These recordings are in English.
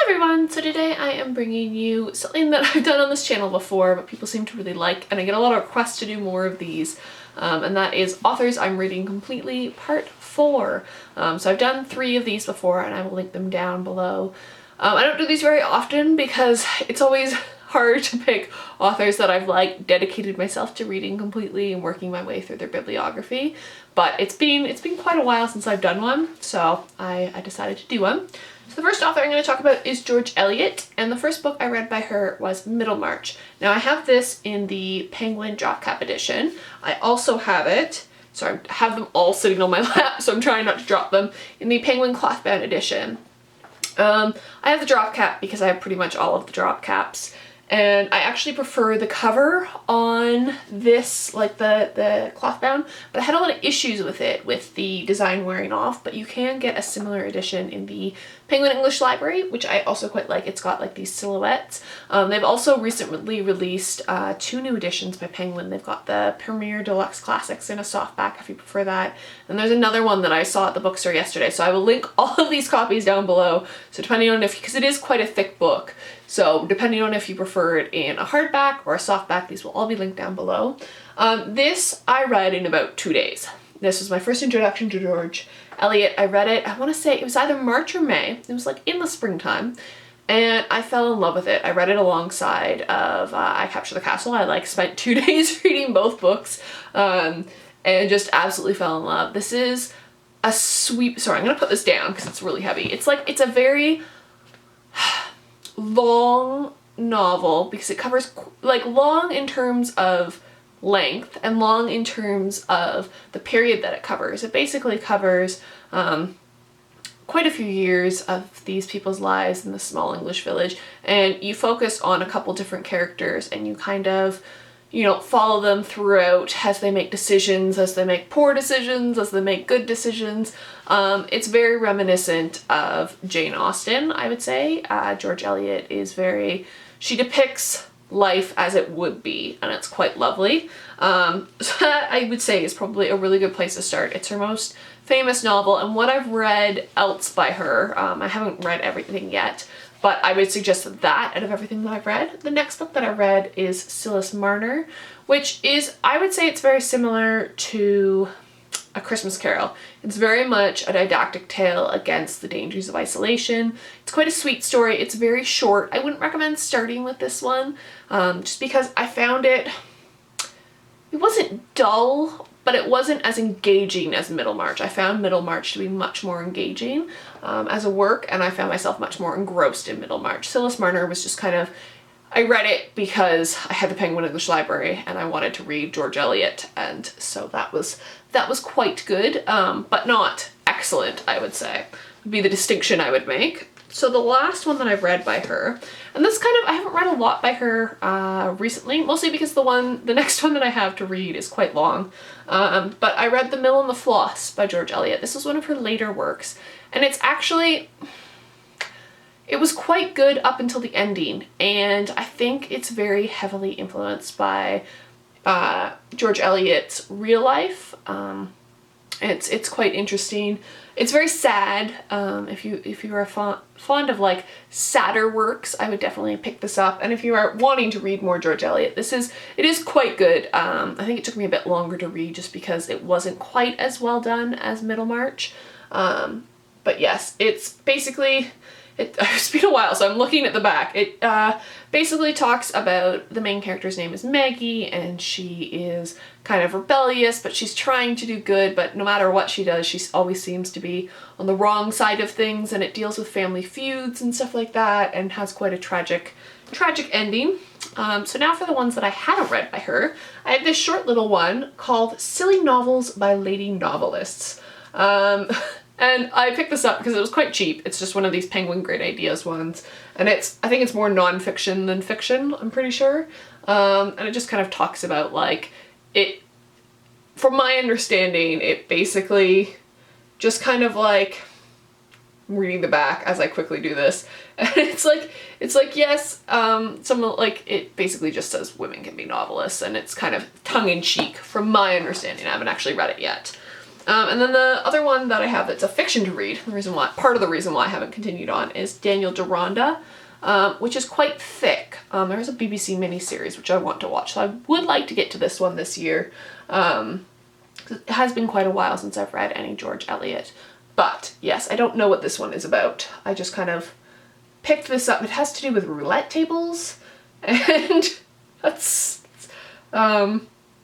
Everyone, so today I am bringing you something that I've done on this channel before but people seem to really like, and I get a lot of requests to do more of these, and that is authors I'm reading completely part 4. So I've done 3 of these before and I will link them down below. I don't do these very often because it's always hard to pick authors that I've dedicated myself to reading completely and working my way through their bibliography, but it's been quite a while since I've done one, so I decided to do one. So the first author I'm going to talk about is George Eliot, and the first book I read by her was Middlemarch. Now I have this in the Penguin Dropcap edition. I also have it, so I have them all sitting on my lap, so I'm trying not to drop them, in the Penguin Clothbound edition. I have the drop cap because I have pretty much all of the drop caps, and I actually prefer the cover on this, like the clothbound, but I had a lot of issues with it, with the design wearing off, but you can get a similar edition in the Penguin English Library, which I also quite like. It's got like these silhouettes. They've also recently released 2 new editions by Penguin. They've got the Premier Deluxe Classics in a softback if you prefer that, and there's another one that I saw at the bookstore yesterday, so I will link all of these copies down below. So depending on because it is quite a thick book, so depending on if you prefer it in a hardback or a softback, these will all be linked down below. This I read in about 2 days. This was my first introduction to George Eliot. I read it, I want to say it was either March or May. It was like in the springtime, and I fell in love with it. I read it alongside of I Capture the Castle. I spent 2 days reading both books, and just absolutely fell in love. This is a sweet, sorry, I'm gonna put this down because it's really heavy. It's a very long novel because it covers long in terms of length and long in terms of the period that it covers. It basically covers quite a few years of these people's lives in this small English village, and you focus on a couple different characters and you kind of, follow them throughout as they make decisions, as they make poor decisions, as they make good decisions. It's very reminiscent of Jane Austen, I would say. George Eliot is she depicts life as it would be, and it's quite lovely. So that I would say is probably a really good place to start. It's her most famous novel, and what I've read else by her, I haven't read everything yet, but I would suggest that out of everything that I've read. The next book that I read is Silas Marner, which is, I would say it's very similar to A Christmas Carol. It's very much a didactic tale against the dangers of isolation. It's quite a sweet story. It's very short. I wouldn't recommend starting with this one, just because I found it wasn't dull, but it wasn't as engaging as Middlemarch. I found Middlemarch to be much more engaging as a work, and I found myself much more engrossed in Middlemarch. Silas Marner was just kind of, I read it because I had the Penguin English Library and I wanted to read George Eliot, and so that was quite good, but not excellent, I would say, would be the distinction I would make. So the last one that I've read by her, and this I haven't read a lot by her recently, mostly because the next one that I have to read is quite long, but I read The Mill and the Floss by George Eliot. This was one of her later works, and it was quite good up until the ending, and I think it's very heavily influenced by George Eliot's real life. It's quite interesting. It's very sad. If you are fond of sadder works, I would definitely pick this up. And if you are wanting to read more George Eliot, it is quite good. I think it took me a bit longer to read just because it wasn't quite as well done as Middlemarch. But yes, it's basically, it's been a while, so I'm looking at the back. It basically talks about, the main character's name is Maggie, and she is kind of rebellious, but she's trying to do good, but no matter what she does, she always seems to be on the wrong side of things, and it deals with family feuds and stuff like that, and has quite a tragic ending. So now for the ones that I haven't read by her, I have this short little one called Silly Novels by Lady Novelists. And I picked this up because it was quite cheap. It's just one of these Penguin Great Ideas ones. And I think it's more non-fiction than fiction, I'm pretty sure. And it just kind of talks about from my understanding, it basically just kind of I'm reading the back as I quickly do this. And it's yes, it basically just says women can be novelists, and it's kind of tongue-in-cheek from my understanding. I haven't actually read it yet. And then the other one that I have that's a fiction to read, part of the reason why I haven't continued on, is Daniel Deronda, which is quite thick. There is a BBC miniseries which I want to watch, so I would like to get to this one this year. It has been quite a while since I've read any George Eliot. But yes, I don't know what this one is about. I just kind of picked this up. It has to do with roulette tables, and that's, yeah,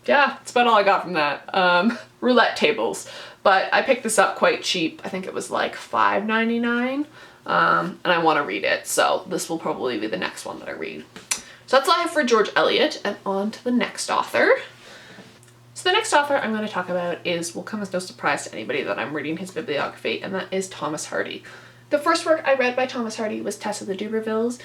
that's about all I got from that. Roulette tables. But I picked this up quite cheap. I think it was like $5.99, and I want to read it, so this will probably be the next one that I read. So that's all I have for George Eliot, and on to the next author. So the next author I'm going to talk about will come as no surprise to anybody that I'm reading his bibliography, and that is Thomas Hardy. The first work I read by Thomas Hardy was Tess of the D'Urbervilles.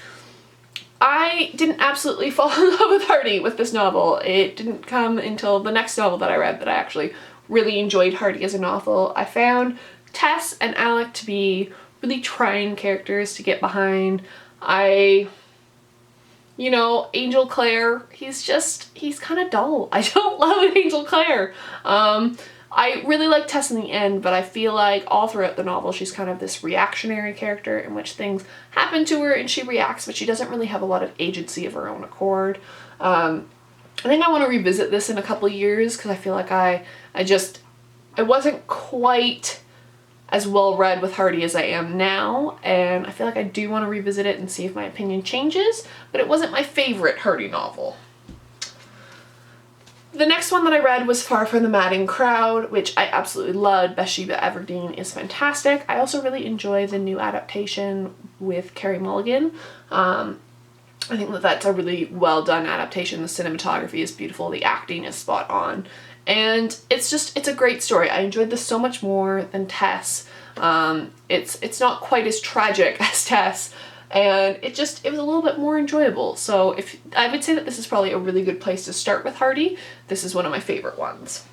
I didn't absolutely fall in love with Hardy with this novel. It didn't come until the next novel that I read that I actually really enjoyed Hardy as a novel. I found Tess and Alec to be really trying characters to get behind. You know, Angel Clare, he's kind of dull. I don't love Angel Clare. I really like Tess in the end, but I feel like all throughout the novel she's kind of this reactionary character in which things happen to her and she reacts, but she doesn't really have a lot of agency of her own accord. I think I want to revisit this in a couple of years because I feel like I wasn't quite as well read with Hardy as I am now, and I feel like I do want to revisit it and see if my opinion changes, but it wasn't my favorite Hardy novel. The next one that I read was Far From the Madding Crowd, which I absolutely loved. Bathsheba Everdeen is fantastic. I also really enjoy the new adaptation with Carey Mulligan. I think that that's a really well done adaptation. The cinematography is beautiful, the acting is spot on. And it's a great story. I enjoyed this so much more than Tess. It's not quite as tragic as Tess, and it was a little bit more enjoyable. So I would say that this is probably a really good place to start with Hardy. This is one of my favorite ones.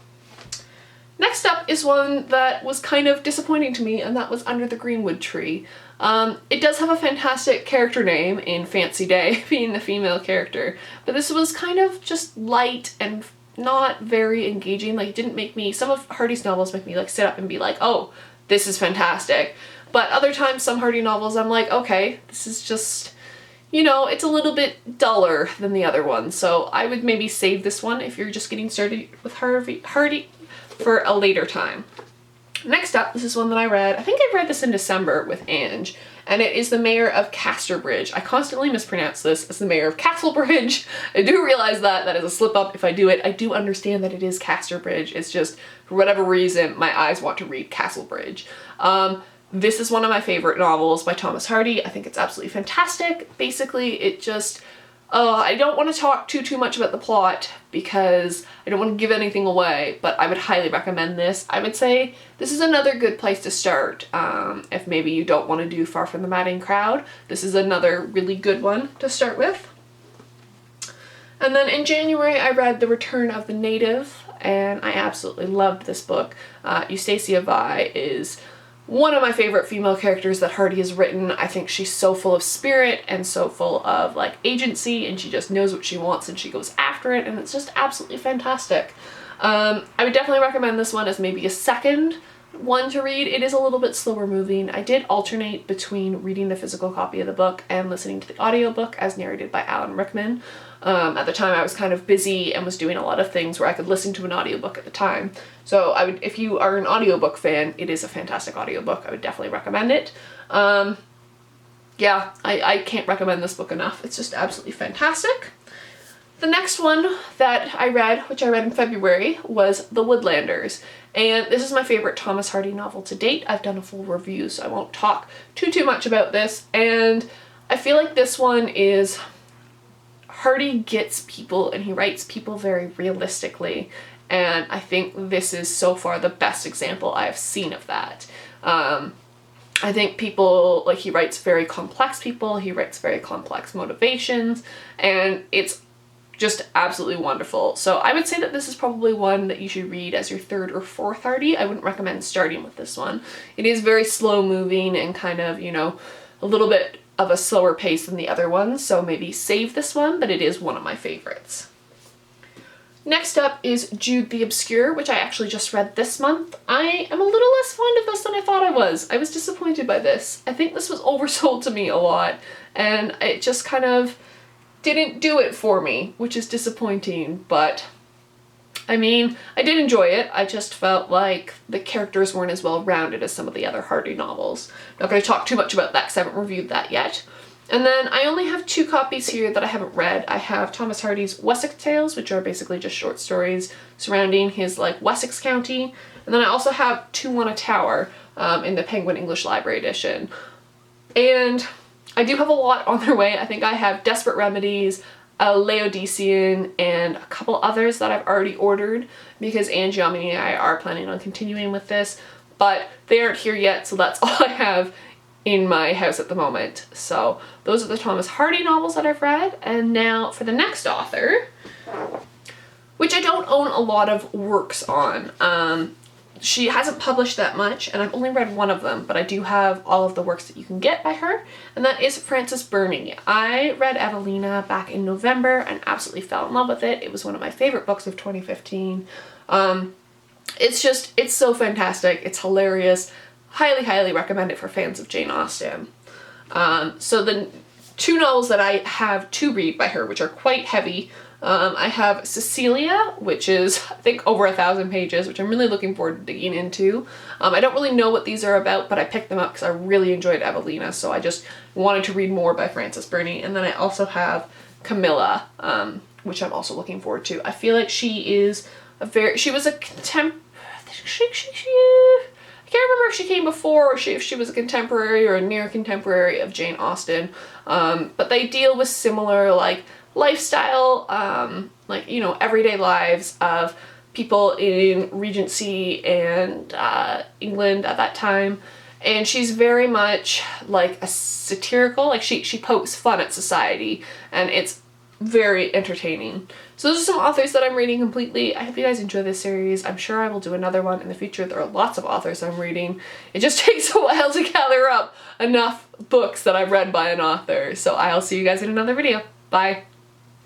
Next up is one that was kind of disappointing to me, and that was Under the Greenwood Tree. It does have a fantastic character name in Fancy Day, being the female character, but this was kind of just light and not very engaging. Like, it didn't make me, some of Hardy's novels make me like sit up and be like, oh, this is fantastic. But other times, some Hardy novels, I'm like, okay, this is just, you know, it's a little bit duller than the other ones. So I would maybe save this one if you're just getting started with Hardy for a later time. Next up, this is one that I read. I think I read this in December with Ange, and it is The Mayor of Casterbridge. I constantly mispronounce this as The Mayor of Castlebridge. I do realize that is a slip up if I do it. I do understand that it is Casterbridge. It's just, for whatever reason, my eyes want to read Castlebridge. This is one of my favorite novels by Thomas Hardy. I think it's absolutely fantastic. Basically, it just, I don't want to talk too much about the plot because I don't want to give anything away, but I would highly recommend this. I would say this is another good place to start. If maybe you don't want to do Far From the Madding Crowd, this is another really good one to start with. And then in January, I read The Return of the Native, and I absolutely loved this book. Eustacia Vi is one of my favorite female characters that Hardy has written. I think she's so full of spirit and so full of like agency, and she just knows what she wants and she goes after it, and it's just absolutely fantastic. I would definitely recommend this one as maybe a second one to read. It is a little bit slower moving. I did alternate between reading the physical copy of the book and listening to the audiobook as narrated by Alan Rickman. At the time I was kind of busy and was doing a lot of things where I could listen to an audiobook at the time. So if you are an audiobook fan, it is a fantastic audiobook. I would definitely recommend it. Yeah, I can't recommend this book enough. It's just absolutely fantastic. The next one that I read, which I read in February, was The Woodlanders. And this is my favorite Thomas Hardy novel to date. I've done a full review, so I won't talk too much about this. And I feel like this one is, Hardy gets people and he writes people very realistically. And I think this is so far the best example I have seen of that. I think people, like, he writes very complex people, he writes very complex motivations, and it's just absolutely wonderful. So I would say that this is probably one that you should read as your third or fourth Hardy. I wouldn't recommend starting with this one. It is very slow moving and kind of, you know, a little bit of a slower pace than the other ones, so maybe save this one, but it is one of my favorites. Next up is Jude the Obscure, which I actually just read this month. I am a little less fond of this than I thought I was. I was disappointed by this. I think this was oversold to me a lot, and it just kind of didn't do it for me, which is disappointing, but I mean, I did enjoy it. I just felt like the characters weren't as well rounded as some of the other Hardy novels. Not going to talk too much about that because I haven't reviewed that yet. And then I only have 2 copies here that I haven't read. I have Thomas Hardy's Wessex Tales, which are basically just short stories surrounding his like Wessex County. And then I also have Two on a Tower in the Penguin English Library edition. And I do have a lot on their way. I think I have Desperate Remedies, a Laodicean, and a couple others that I've already ordered because Angie and I are planning on continuing with this, but they aren't here yet, so that's all I have in my house at the moment. So those are the Thomas Hardy novels that I've read. And now for the next author, which I don't own a lot of works on. She hasn't published that much, and I've only read one of them, but I do have all of the works that you can get by her, and that is Frances Burney. I read Evelina back in November and absolutely fell in love with it. It was one of my favorite books of 2015. It's so fantastic. It's hilarious. Highly, highly recommend it for fans of Jane Austen. So the 2 novels that I have to read by her, which are quite heavy, I have Cecilia, which is I think over 1,000 pages, which I'm really looking forward to digging into. I don't really know what these are about, but I picked them up because I really enjoyed Evelina, so I just wanted to read more by Frances Burney. And then I also have Camilla, which I'm also looking forward to. I feel like she was a I can't remember if she came before or if she was a contemporary or a near contemporary of Jane Austen, but they deal with similar like lifestyle, like, you know, everyday lives of people in Regency and England at that time. And she's very much like a satirical, like she pokes fun at society, and it's very entertaining. So those are some authors that I'm reading completely. I hope you guys enjoy this series. I'm sure I will do another one in the future. There are lots of authors I'm reading. It just takes a while to gather up enough books that I've read by an author. So I'll see you guys in another video. Bye.